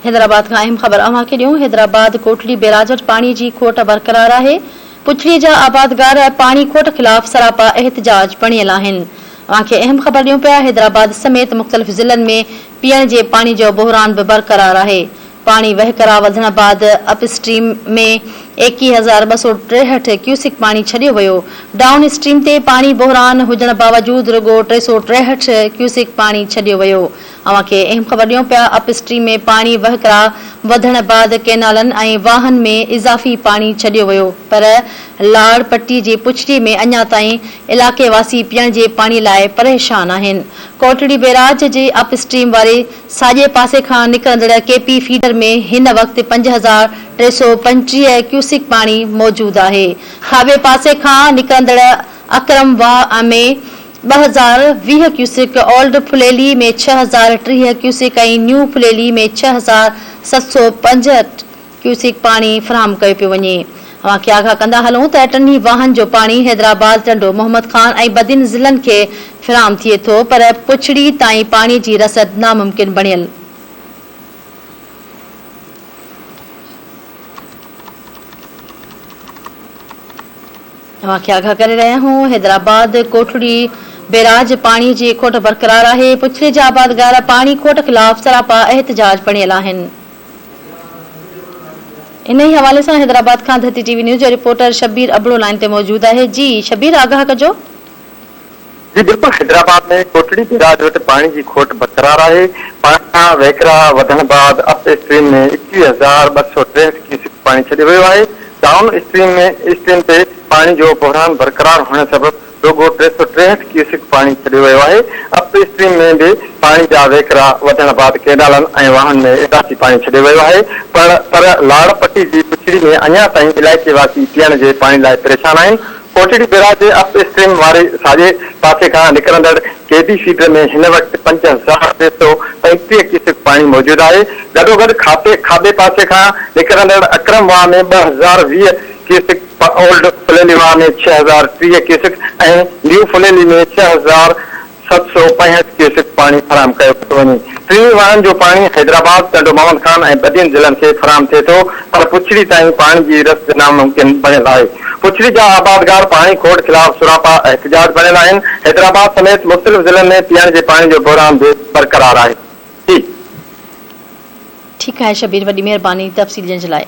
हैदराबाद का अहम खबर अवां खे ॾियूं। हैदराबाद कोटली बैराज वटि पाणी जी खोट बरक़रार आहे। पुछड़ी जा आबादगार पाणी खोट खिलाफ़ सरापा एहतजाज बणियल आहिनि। अवां खे अहम खबर ॾियूं पिया। हैदराबाद समेत मुख़्तलिफ़ ज़िलनि में पीअण जे पाणी जो बहिरान बि बरक़रार आहे। पाणी वहिकरा वधण बाद अपस्ट्रीम में 21,263 क्यूसिक पाणी छॾियो वियो। डाउन स्ट्रीम ते पाणी बहिरान हुजण बावजूद रुगो 363 क्यूसिक पाणी छॾियो वियो। अवां खे अहम खबर ॾियूं पिया। अपस्ट्रीम में पाणी वहिकरा वधण बाद कैनालनि ऐं वाहन में इज़ाफ़ी पाणी छॾियो वियो, पर लाड़ पट्टी जी पुछड़ी में अञा ताईं इलाके वासी पीअण जे पाणी लाइ परेशान आहिनि। कोटड़ी बैराज जे अपस्ट्रीम वारे साॼे पासे खां निकिरंदड़ केपी फीडर में हिन वक़्तु 5,325 क्यूसिक पाणी मौजूद आहे। खाॿे पासे खां निकिरंदड़ अकरम वाह में 2,020 क्यूसिक, ओल्ड फुलेली में 6,030 क्यूसिक ऐं न्यू फुलेली में 6,705 क्यूसिक पाणी फराहम कयो पियो वञे। अवां खे आगाह कंदा हलूं त टनी वाहन जो पाणी हैदराबाद, टंडो, मोहम्मद खान ऐं बदिन ज़िलनि खे फराहम थिए थो, पर पुछड़ी ताईं पाणी जी रसद नामुमकिन बणियल। अवां खे आगाह करे रहिया आहियूं। हैदराबाद कोटड़ी बैराज पाणी जी खोट बरक़रार आहे। पुछड़ी जा आबादगार पाणी खोट खिलाफ़ सरापा एहतजाज बणियल आहिनि। इन ही हवाले सां हैदराबाद खां धरती टीवी न्यूज़ जो रिपोर्टर शबीर अबड़ो लाइन ते मौजूद आहे। जी शबीर, आगाह कजो। जी बिल्कुल, हैदराबाद में कोटड़ी बैराज वटि पाणी जी खोट बरक़रार आहे। पाणी वहिकरा वधण बाद अप स्ट्रीम में 21,263 क्यूसिक पाणी छॾियो वियो आहे। डाउन स्ट्रीम ते पाणी जो बहिरान बरक़रार हुअण सबबि रुगो 363 क्यूसिक पाणी छॾियो वियो आहे। अप स्ट्रीम में भी पाणी जा वहिकरा वधण बाद कैनालनि ऐं वाहन में इज़ाफ़ी पाणी छॾियो वियो आहे, पर लाड़ पट्टी जी पुछड़ी में अञा ताईं इलाइक़े वासी पीअण जे पाणी लाइ परेशान आहिनि। कोटड़ी बैराज जे अप स्ट्रीम वारे साॼे पासे खां निकिरंदड़ केपी फीडर में हिन वक़्तु 5,335 क्यूसिक पाणी मौजूद आहे। गॾोगॾु खाॿे पासे खां निकिरंदड़ अकरम वाह में 2,020 क्यूसिक, ओल्ड फुलेली वाह में 6,030 क्यूसिक ऐं न्यू फुलेली में 6,765 क्यूसिक पाणी फराहम कयो पियो वञे। टिनी वाहन जो पाणी हैदराबाद, टंडो, मोहम्मद खान ऐं बदिन ज़िलनि खे फराहम थिए थो, पर पुछड़ी ताईं पाणी जी रसद नामुमकिन बणियल आहे। पुछड़ी जा आबादगार पाणी खोट खिलाफ़ सुरापा एहतजाज बणियल आहिनि। हैदराबाद समेत मुख़्तलिफ़ ज़िलनि में पीअण जे पाणी जो बहिरान बि बरक़रार आहे। ठीकु आहे शबीर, वॾी महिरबानी तफ़सील जे लाइ।